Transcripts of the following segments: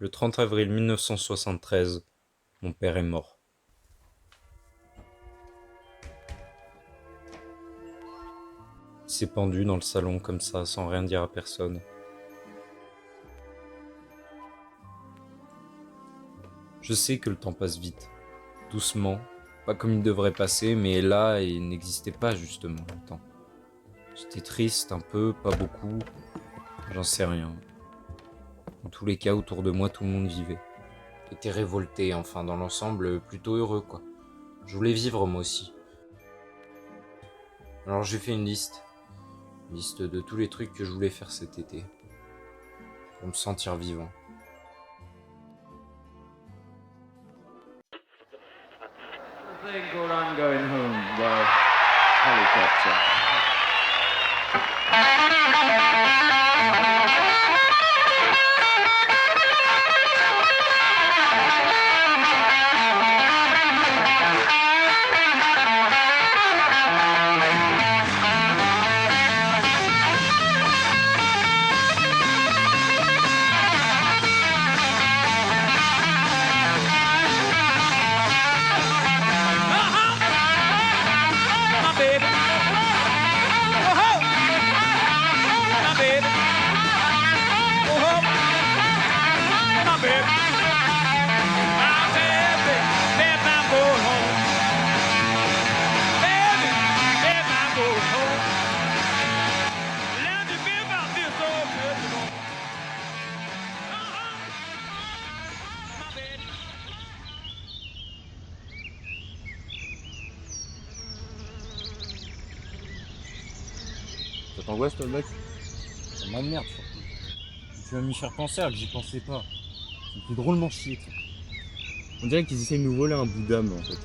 Le 30 avril 1973, mon père est mort. Il s'est pendu dans le salon comme ça, sans rien dire à personne. Je sais que le temps passe vite, doucement, pas comme il devrait passer, mais là, il n'existait pas justement le temps. J'étais triste un peu, pas beaucoup, j'en sais rien. En tous les cas, autour de moi, tout le monde vivait. J'étais révolté, enfin, dans l'ensemble, plutôt heureux, quoi. Je voulais vivre moi aussi. Alors j'ai fait une liste de tous les trucs que je voulais faire cet été, pour me sentir vivant. The thing called I'm Going Home by Helicopter. Ça t'angoisse toi le mec? Ça m'emmerde surtout. Tu vas m'y faire penser alors que j'y pensais pas. Ça me fait drôlement chier. T'sais. On dirait qu'ils essayent de nous voler un bout d'âme en fait.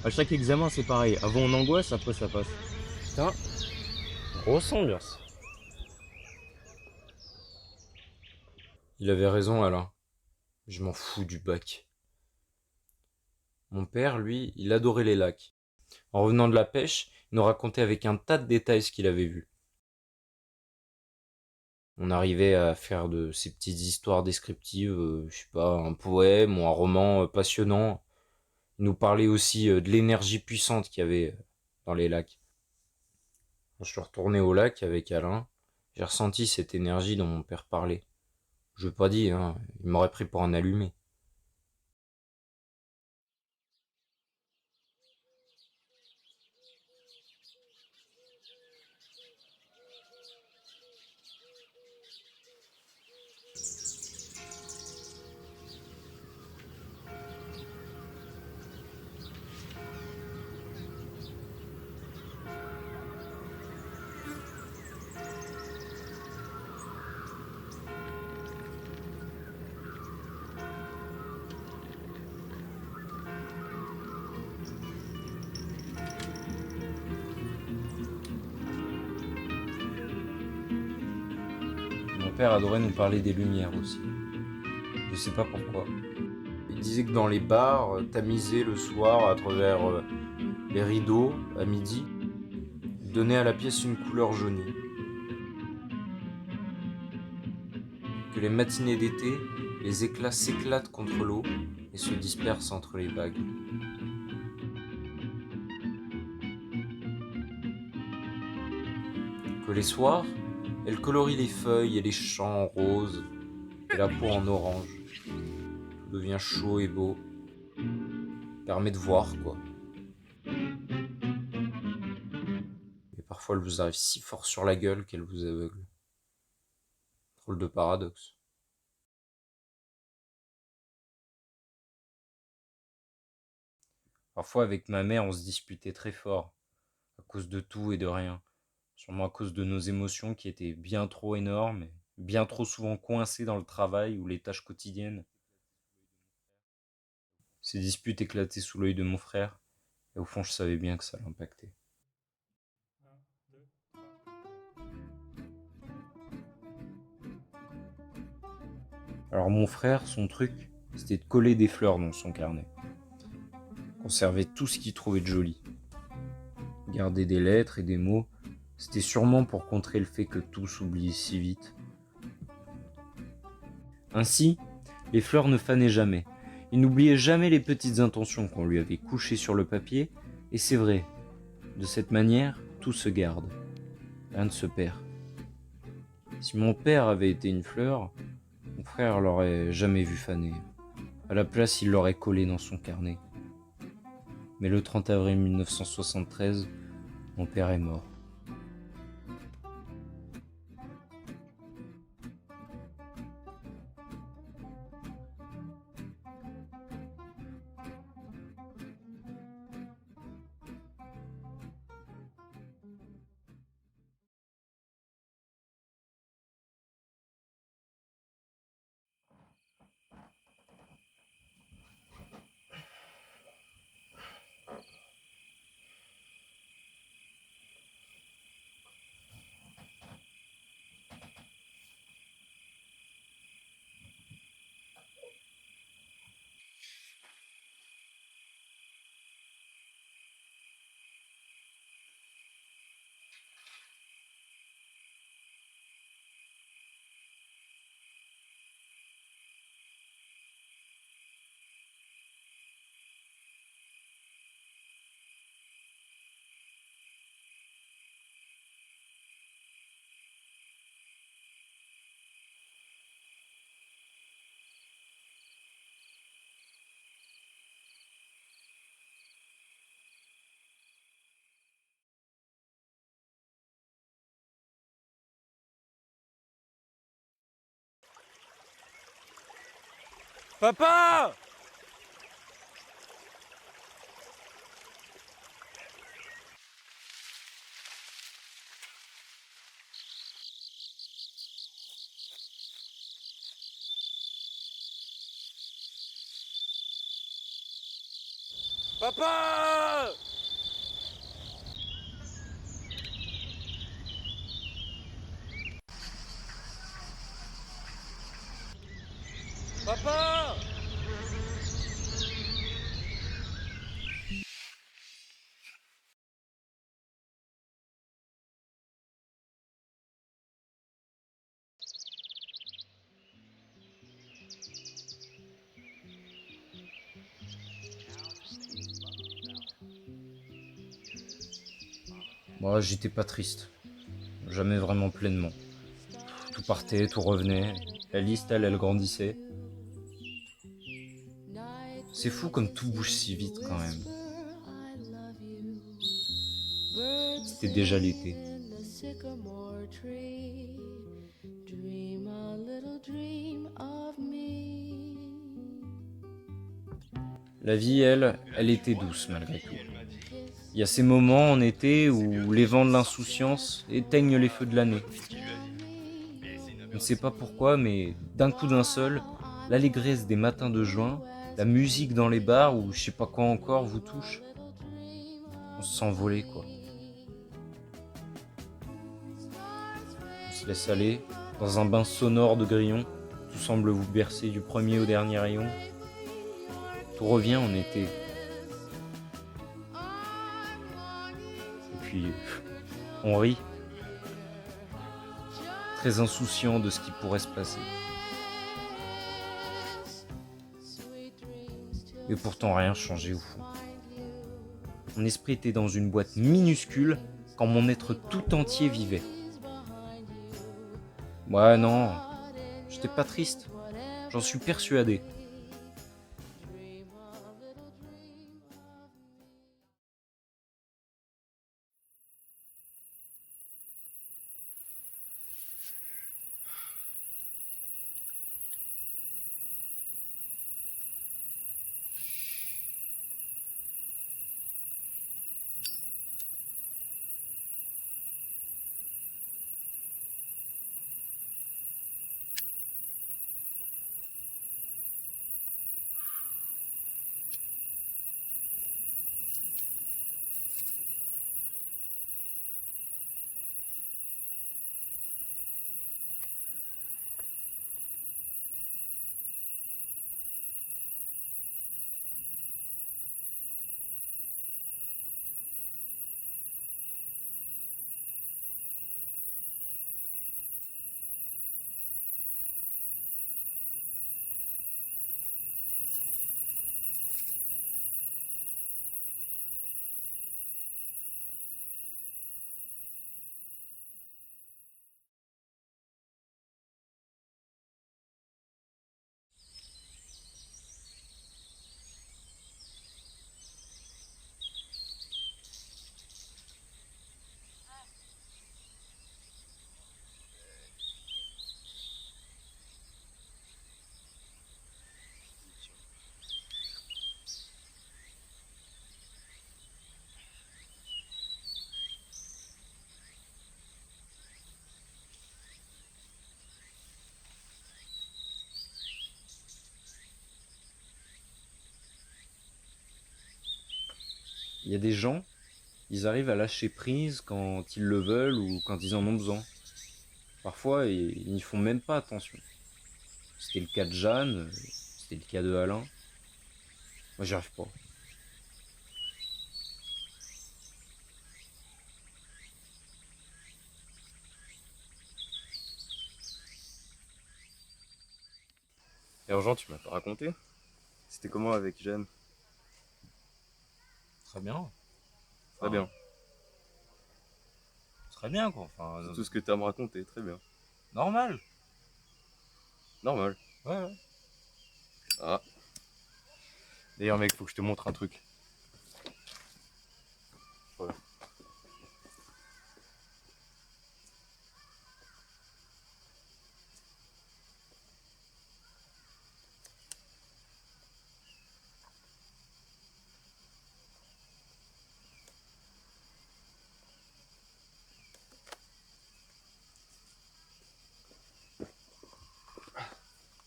À chaque examen c'est pareil. Avant on angoisse, après ça passe. Putain, grosse ambiance. Il avait raison, Alain. Je m'en fous du bac. Mon père, lui, il adorait les lacs. En revenant de la pêche, il nous racontait avec un tas de détails ce qu'il avait vu. On arrivait à faire de ces petites histoires descriptives, je sais pas, un poème ou un roman passionnant. Il nous parlait aussi de l'énergie puissante qu'il y avait dans les lacs. Quand je suis retourné au lac avec Alain, j'ai ressenti cette énergie dont mon père parlait. Je veux pas dire, hein, il m'aurait pris pour un allumé. Mon père adorait nous parler des lumières aussi. Je sais pas pourquoi. Il disait que dans les bars, tamisés le soir à travers les rideaux, à midi, donnaient à la pièce une couleur jaunie. Que les matinées d'été, les éclats s'éclatent contre l'eau et se dispersent entre les vagues. Que les soirs, elle colorie les feuilles et les champs en rose et la peau en orange. Tout devient chaud et beau. Permet de voir, quoi. Et parfois, elle vous arrive si fort sur la gueule qu'elle vous aveugle. Drôle de paradoxe. Parfois, avec ma mère, on se disputait très fort, à cause de tout et de rien. Sûrement à cause de nos émotions qui étaient bien trop énormes, et bien trop souvent coincées dans le travail ou les tâches quotidiennes. Ces disputes éclataient sous l'œil de mon frère, et au fond, je savais bien que ça l'impactait. Alors mon frère, son truc, c'était de coller des fleurs dans son carnet. Conserver tout ce qu'il trouvait de joli. Garder des lettres et des mots, c'était sûrement pour contrer le fait que tout s'oublie si vite. Ainsi, Les fleurs ne fanaient jamais. Il n'oubliait jamais les petites intentions qu'on lui avait couchées sur le papier, et c'est vrai, de cette manière, tout se garde. Rien ne se perd. Si mon père avait été une fleur, mon frère l'aurait jamais vu faner. À la place, il l'aurait collé dans son carnet. Mais le 30 avril 1973, mon père est mort. Papa! Papa! Papa! Moi, j'étais pas triste. Jamais vraiment pleinement. Tout partait, tout revenait. La liste, elle grandissait. C'est fou comme tout bouge si vite quand même. C'était déjà l'été. La vie, elle était douce malgré tout. Il y a ces moments en été où les vents de l'insouciance éteignent les feux de l'année. Je ne sais pas pourquoi, mais d'un coup d'un seul, l'allégresse des matins de juin, la musique dans les bars ou je sais pas quoi encore vous touche. On se sent voler quoi. On se laisse aller, dans un bain sonore de grillons, tout semble vous bercer du premier au dernier rayon. Tout revient en été. Et puis, on rit, très insouciant de ce qui pourrait se passer. Et pourtant rien changé au fond. Mon esprit était dans une boîte minuscule quand mon être tout entier vivait. Ouais non, j'étais pas triste, j'en suis persuadé. Il y a des gens, ils arrivent à lâcher prise quand ils le veulent ou quand ils en ont besoin. Parfois, ils n'y font même pas attention. C'était le cas de Jeanne, c'était le cas de Alain. Moi, j'y arrive pas. Et Jean, tu m'as pas raconté? C'était comment avec Jeanne? Très bien. Très bien. Très bien, quoi. Enfin, C'est tout ce que t'as à me raconter, très bien. normal. Normal. Ouais. Ah. D'ailleurs, mec, faut que je te montre un truc. Voilà.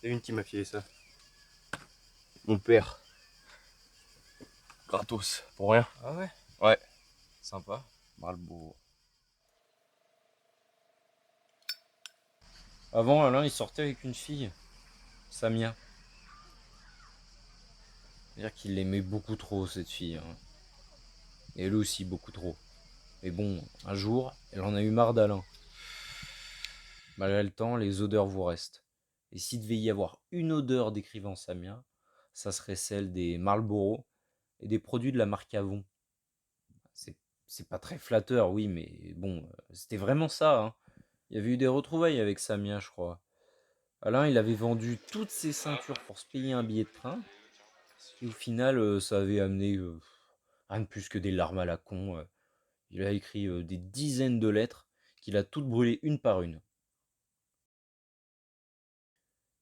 Il y a une qui m'a filé ça. Mon père. Gratos. Pour rien. Ah ouais? Ouais. Sympa. Marlboro. Avant, Alain, il sortait avec une fille, Samia. C'est-à-dire qu'il l'aimait beaucoup trop, cette fille. Hein. Et elle aussi, beaucoup trop. Mais bon, un jour, elle en a eu marre d'Alain. Malgré le temps, les odeurs vous restent. Et s'il devait y avoir une odeur décrivant Samia, ça serait celle des Marlboro et des produits de la marque Avon. C'est, c'est pas très flatteur, oui, mais bon, c'était vraiment ça. Hein. Il y avait eu des retrouvailles avec Samia, je crois. Alain, il avait vendu toutes ses ceintures pour se payer un billet de train. Et au final, ça avait amené rien de plus que des larmes à la con. Il a écrit des dizaines de lettres qu'il a toutes brûlées une par une.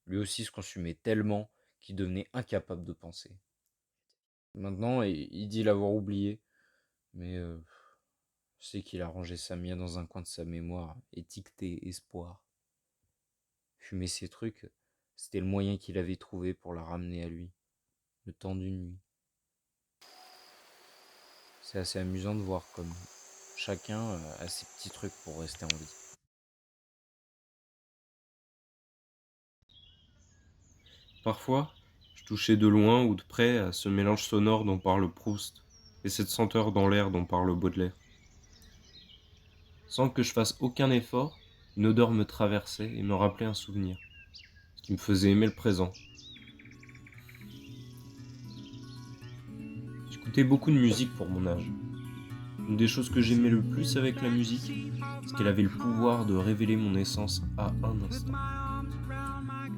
Lui aussi se consumait tellement qu'il devenait incapable de penser. Maintenant, il dit l'avoir oublié, mais je sais qu'il a rangé Samia dans un coin de sa mémoire, étiqueté espoir. Fumer ces trucs, c'était le moyen qu'il avait trouvé pour la ramener à lui, le temps d'une nuit. C'est assez amusant de voir comme chacun a ses petits trucs pour rester en vie. Parfois, je touchais de loin ou de près à ce mélange sonore dont parle Proust et cette senteur dans l'air dont parle Baudelaire. Sans que je fasse aucun effort, une odeur me traversait et me rappelait un souvenir, ce qui me faisait aimer le présent. J'écoutais beaucoup de musique pour mon âge. Une des choses que j'aimais le plus avec la musique, c'est qu'elle avait le pouvoir de révéler mon essence à un instant.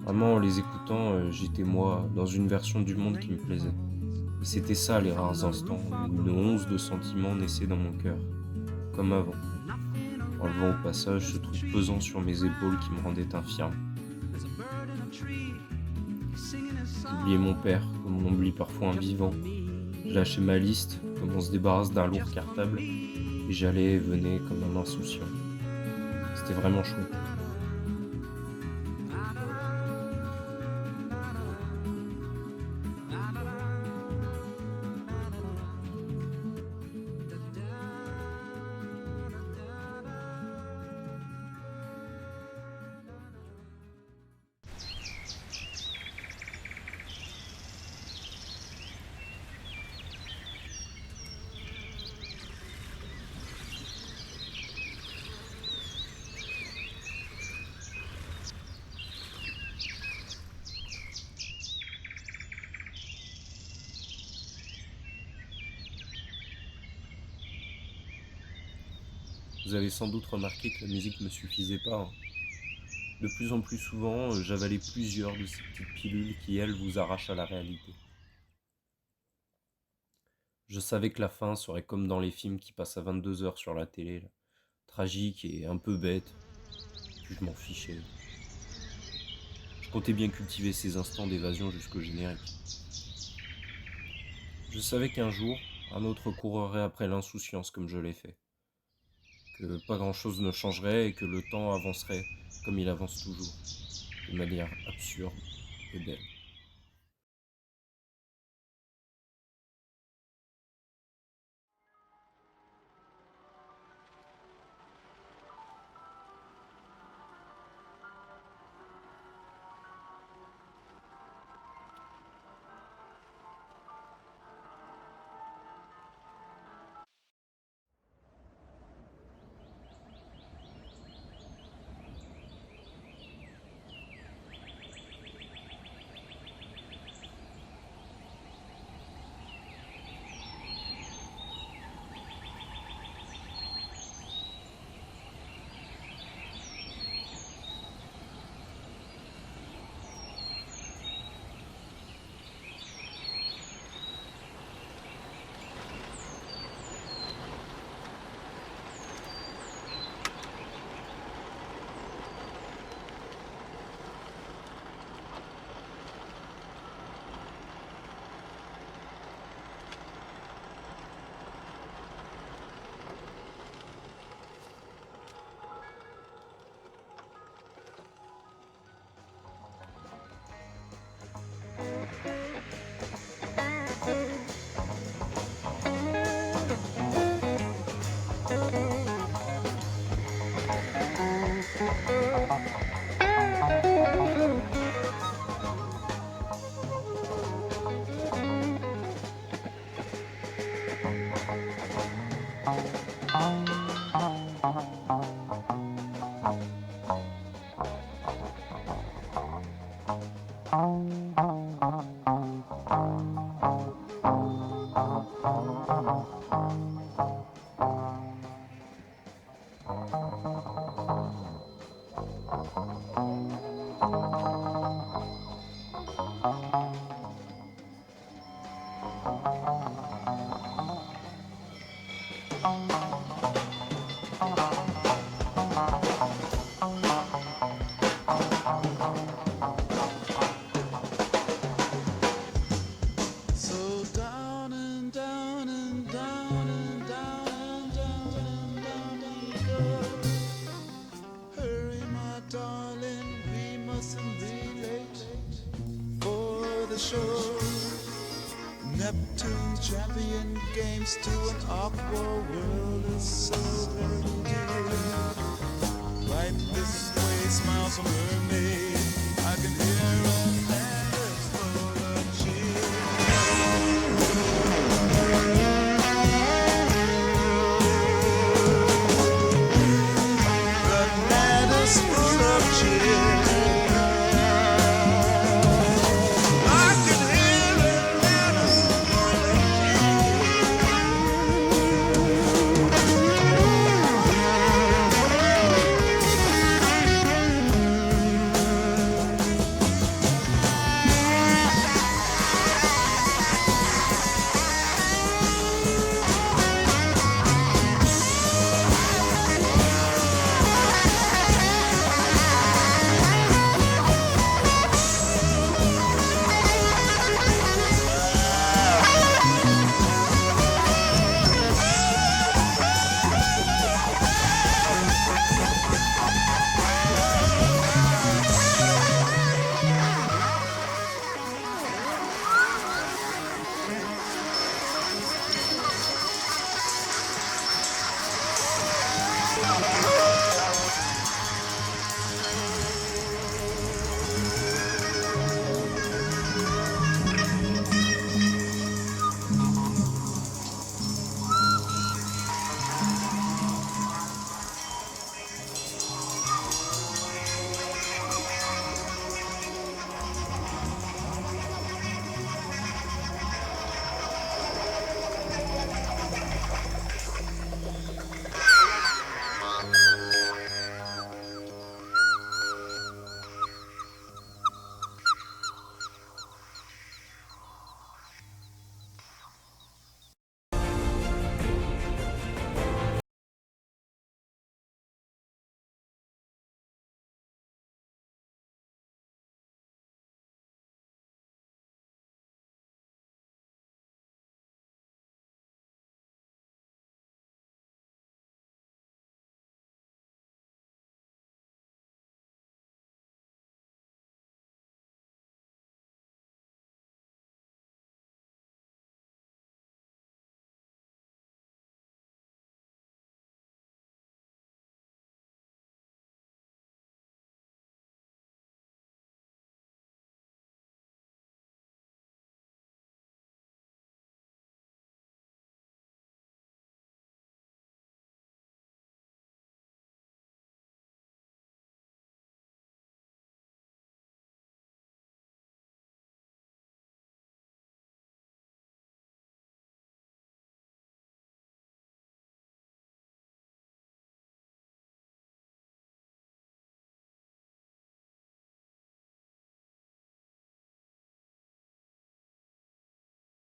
Vraiment, en les écoutant, j'étais moi, dans une version du monde qui me plaisait. Et c'était ça les rares instants où une once de sentiment naissait dans mon cœur, comme avant, enlevant au passage ce truc pesant sur mes épaules qui me rendait infirme. J'oubliais mon père, comme on oublie parfois un vivant. Je lâchais ma liste, comme on se débarrasse d'un lourd cartable, et j'allais et venais comme un insouciant. C'était vraiment chouette. Vous avez sans doute remarqué que la musique ne me suffisait pas. Hein. De plus en plus souvent, j'avalais plusieurs de ces petites pilules qui, elles, vous arrachent à la réalité. Je savais que la fin serait comme dans les films qui passent à 22 heures sur la télé, là. Tragique et un peu bête, puis je m'en fichais. Je comptais bien cultiver ces instants d'évasion jusqu'au générique. Je savais qu'un jour, un autre courrait après l'insouciance comme je l'ai fait. Que pas grand-chose ne changerait et que le temps avancerait comme il avance toujours, de manière absurde et belle. the shore. Neptune champion games to an aqua world is so very dear. Right this way smiles a mermaid. I can hear her